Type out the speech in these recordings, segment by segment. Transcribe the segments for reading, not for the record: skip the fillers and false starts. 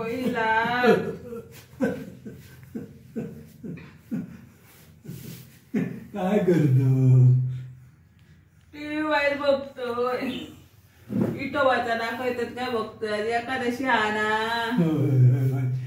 पहिला काय करतो? टीव्ही वाईट बघतोय. इटोबाचा दाखवतात काय बघतोय? एकादशी आणा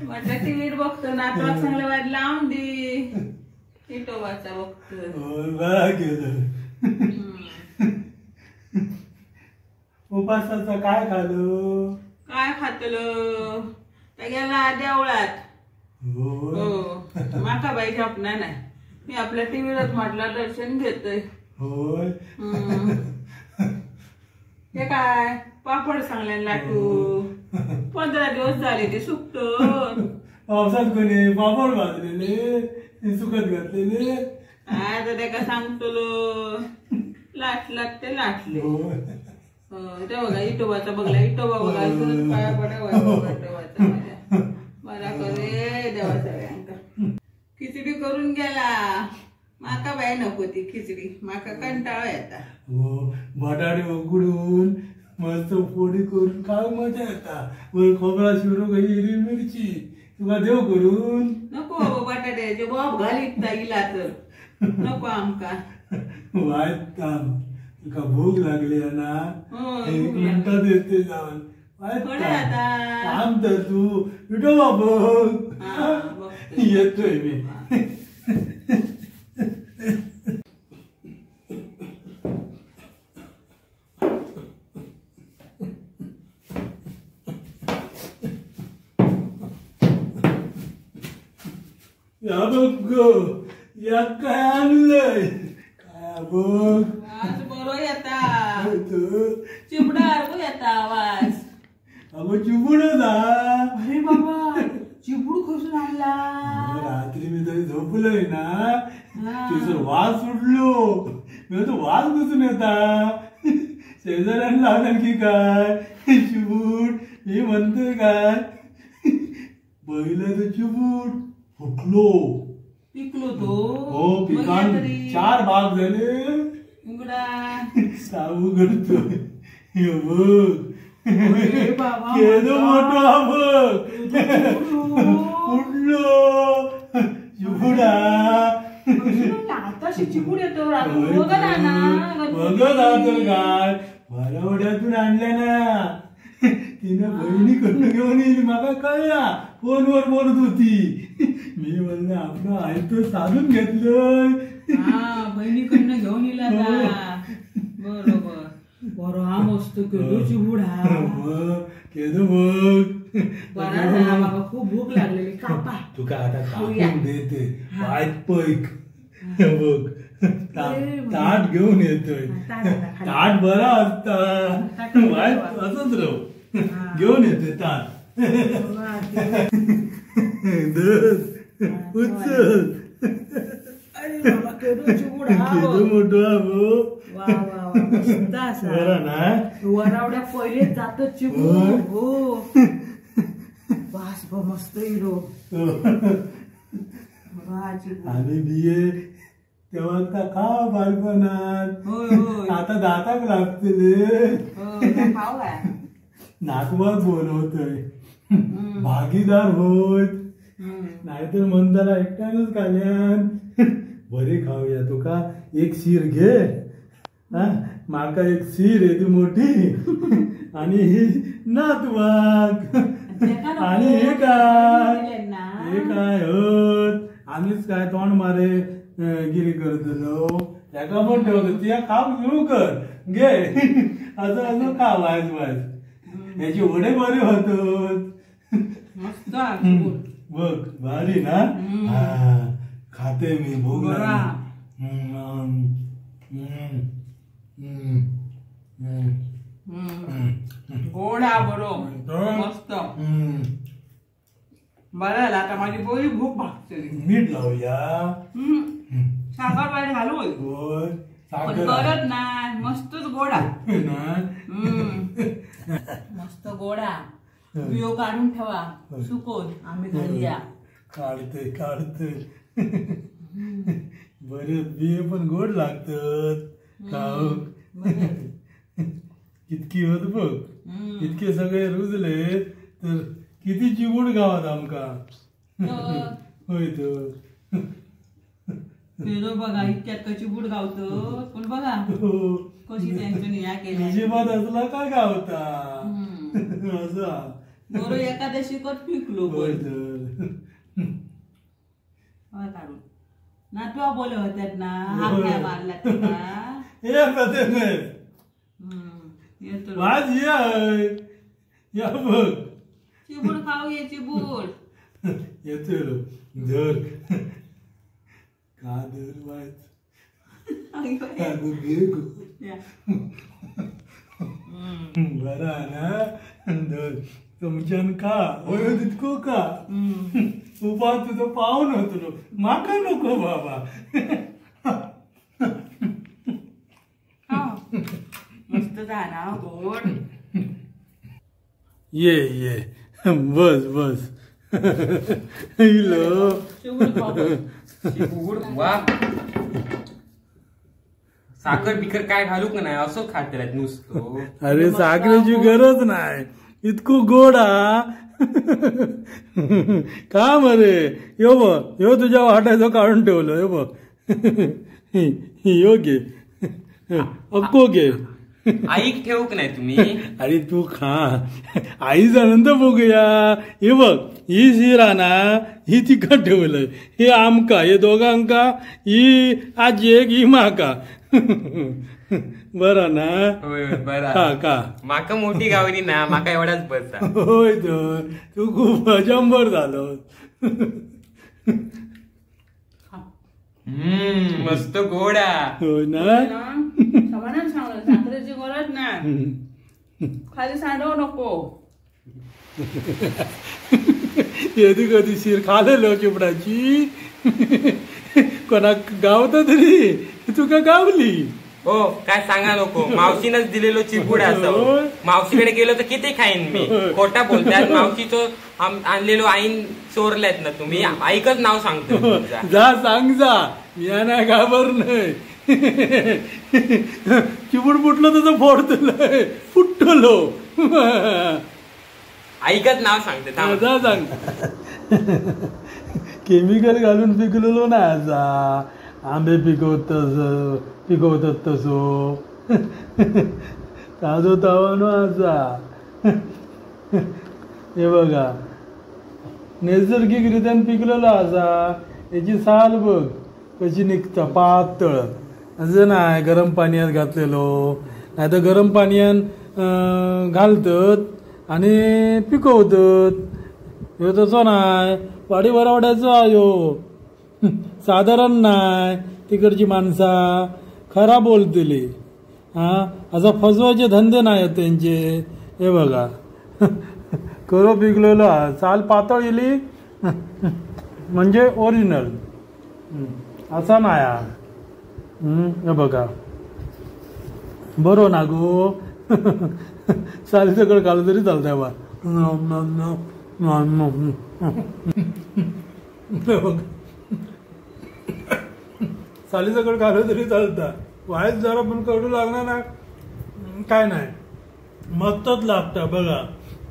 म्हटलं टीव्ही बघतो. नाटक चांगलं वाईट लावून दे. इटोबाचा बघतोय. बरा केलं. उपासाचं काय खाल्लं? काय खातलं? त्या गेला देवळात. हो माका बाई झोपणार नाही. मी आपल्या टीव्हीलाच म्हटलं दर्शन घेतोय. होय. हे काय पापड सांगले लाटू. 15 दिवस झाले ते सुकत. पावसात कोणी पापड भाजलेले सुकत घातलेले. आता ते का सांगतो लाट ते लाटले. ते बघा इटोबाचा बघला. इटोबा बघा पाया पडा इटोबाचा मला करे देवा सगळ्यांका. खिचडी करून गेला. माका बाई नको ती खिचडी. माका कंटाळा येता. बटाटे उकडून मस्त पोळी करून काय मजा येता. वर खोबरा शिरो हिरवी मिरची तुला देव करून. नको बाबा बटाट्याचे बॉब घालीत इला तर नको आमका. वाईट काम. तुका भूक लागली ना 1 मिनिटात येते जाऊन. काम तर तू विठोबा बघ. येतोय मी. या बघ या काय आणलंय. काय बघ बरोबर येता. चिमडा अर्ग येता आवाज. अगं चिबूडच. अरे बाबा चिबूड खसून आणला. रात्री मी तरी झोपलोय ना तिथं वास सुटलो. मी तो वास घुसून येता. शेजाऱ्यांना लावलं की काय चिबूड. मी म्हणतोय काय पहिलं तर चिबूड फुटलो. पिकलो तो. हो पिकान 4 भाग झाले. सावू करतोय. केलं मोठं बघ उडलो चिबुडा. आता चिबूड येतो. बघत तर काय भरवड्यातून आणल्या ना. तिनं बहिणीकडनं घेऊन येईल. मला कळला फोनवर बोलत होती. मी म्हणलं आपलं आयतं साधून घेतलं. बहिणीकडनं घेऊन येईल आता. बरोबर बरं. हा मस्त केलो चिबुडा. केलं बघ. बरा झाला बाबा. खूप भूक लागलेली. कापा तुका आता कापून देते. वाईट पैक बघ. ताट घेऊन येतोय. ताट बरा असता. वाईट असंच राहू. घेऊन येते ताट. उचल. केलं मोठं बरं ना. वरावड्या पहिले जात चिबूड. हो वास मस्त इलो. आम्ही बिये तेव्हा खा बालपणात. आता दाताक लागतले. नातवात बोलवतोय. भागीदार होत नाहीतर म्हणताना एकट्यानच खाल्यान. बरे खाऊया. तुका एक शीर घे. माका एक शीर आहे ती मोठी. आणि ही नातवाक. आणि हे काय होत. आम्हीच काय तोंड मारे गिरी करतलो. एका पण ठेवतो. ती खाऊ सुरू कर घे. असं खा वायच वायच. याची वडे बरे होत. बघ भारी ना. खाते मी भूक गोडा बरोबर मस्त. बरं झालं आता माझी पोळी भूक भागते. मीठ लावूया. साखर पाणी घालू करत ना. मस्तच गोडा. मस्त गोडा. बियो काढून ठेवा सुकून. आम्ही घालूया. काढते बरे बिये पण गोड लागतात. खाऊ कितकी होत बघ. इतके सगळे रुजले तर किती चिबूड गावात आमका तर होय तर तेलो बघा इतक्यात कशी बुड गावतो पण बघा हो. कशी त्यांचं निया केल्या नशिबात असला काय गावता असा बरोबर एकादशी कत पिकलो होय पण तर काढून नातवा बोले होत्यात ना हात काय मारला तिला हे कसे नाही येतो वाज या बघ चिबूड खाऊ ये चिबूड येतो धर का धर वाज का घे गो बरा ना धर तुमच्यान का होय तितको का उभा तुझं पाहून होतो माका नको बाबा मस्त झाला गोड ये बस बस इलो चिबूड खाऊ चिबूड वा साखर बिकर काय घालू का नाही असं खात राहत नुसतो अरे साखरेची गरज नाही इतकं गोड हा का मरे यो बघ यो तुझ्या वाटायचं काढून ठेवलं यो बघ यो घे अक्को घे ऐक ठेवू का नाही तुम्ही अरे तू खा आई नंतर बघूया हे बघ ही शिरा ना ही तिखट ठेवलंय हे आमका हे दोघांका ही आजी एक ही माका बरं ना होय हा बरं का माका मोठी गावनी ना माका एवढाच बसा होय तर तू खूप अजंबर झालो मस्त गोडा होय ना समाधान सांगलं साखरेची गरज नाही खाली सांडवू नको येते कधी शिर खालेलो चिपडाची कोणाक गावता तरी तुका गावली हो काय सांगा नको मावशीनच दिलेलो चिबूड असं मावशीकडे गेलो तर किती खाईन मी खोटा बोलतात मावशीचं आणलेलो आईन चोरल्यात ना तुम्ही ऐकच नाव सांगतो तुमचं. जा सांग जा या नाही घाबर नाही चिबूड फुटलं तसं फोडतलंय फुटलो ऐकच नाव सांगते थांब. जा सांग केमिकल घालून पिकलेलो ना असा आंबे पिकवतात तसो ताजो तावानो असा हे बघा नैसर्गिकरित्यान पिकलेलो असा याची साल बघ कशी निघता पातळ असं नाही गरम पाण्यात घातलेलो नाही तर गरम पाण्यात घालतात आणि पिकवतात ह्यो तसो नाही वाडी वरावड्याचो आयो साधारण नाही तिकडची माणसा खरा बोलतली हा असा फसवायचे धंदे नाही आहेत त्यांचे हे बघा करो पिकलेलो साल पातळ येली म्हणजे ओरिजिनल असा नाही हे बघा बरो ना गो साली सगळं खाल्लं तरी चालतंय बा साली सगळं खाल्लं तरी चालतं वायच जरा पण कडू लागणार ना काय नाही मस्तच लागतं बघा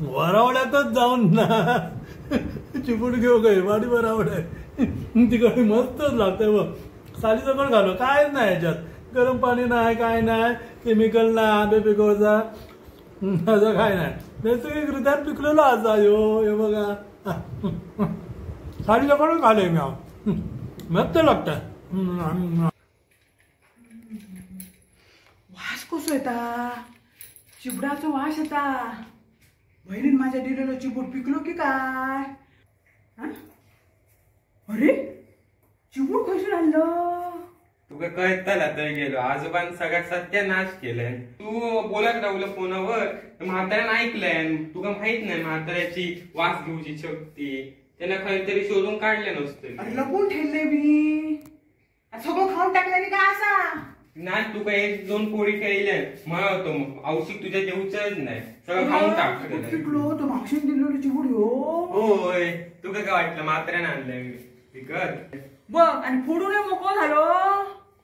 वरावड्यातच जाऊन ना चिपूड घेऊ काय वाडी वरावड आहे तिकडे मस्तच लागतंय बघ साली सगळं घालो काय नाही याच्यात गरम पाणी नाही काय नाही केमिकल नाही आंबे पिकवचा असं काय नाही नैसर्गिकरित्या पिकलेलो असा हे बघा साडी सगळं खाल्लंय मी मस्त लागतं वास कसो येता चिबडाचो वास येता बहिणीन माझ्या दिलेलो चिबूड पिकलो की काय हा? अरे चिबूड खसून आणलं तुका कळताला तर गेलो आजोबान सगळ्यात सत्यानाश केलाय तू बोलत राहुल फोनवर म्हाताऱ्यानं ऐकलंय तुका माहित नाही म्हाताऱ्याची वास घेऊची शक्ती त्यांना काहीतरी शोधून काढले नसतं अरे लपून ठेवले मी सगळं खाऊन टाकल्याने काय असा नाही तू काय एक दोन पोळी खायल्या मला होतो मग औषध तुझ्या देऊच नाही सगळं खाऊन टाकलं पिकलो तो मागशीन दिलेलो चिबूड हो होय तुका काय वाटलं म्हाताऱ्यानं आणलंय विकत बघ आणि फोडून मोकळं झालो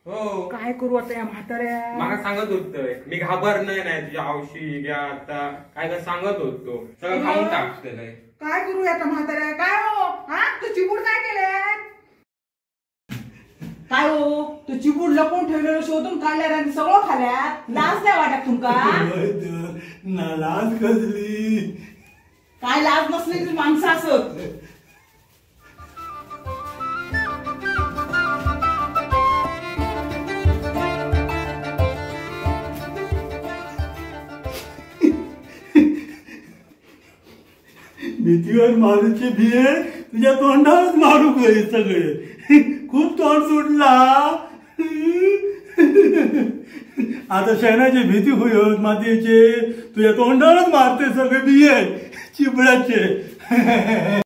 हो काय करू आता या म्हाताऱ्या मला सांगत होत मी घाबरणार नाही तुझ्या औषधी घ्या आता काय काय सांगत होतो सगळं खाऊन टाकतलंय काय करू आता म्हाताऱ्या? काय हो हा तू चिबूड काय केलं? काय हो तू चिबूड लपवून ठेवलेलं शोधून काढल्या आणि सगळं खाल्यात? लाज नाही वाटत तुमका? ना लाज कसली? काय लाज नसलेली माणसं असत. भीतीवर मारूचे भिये तुझ्या तोंडावरच मारू गए सगळे. खूप तोंड सुटला. आता शेणाची भीती होईल मातीचे तुझ्या तोंडावरच मारते सगळे बिये चिबडाचे.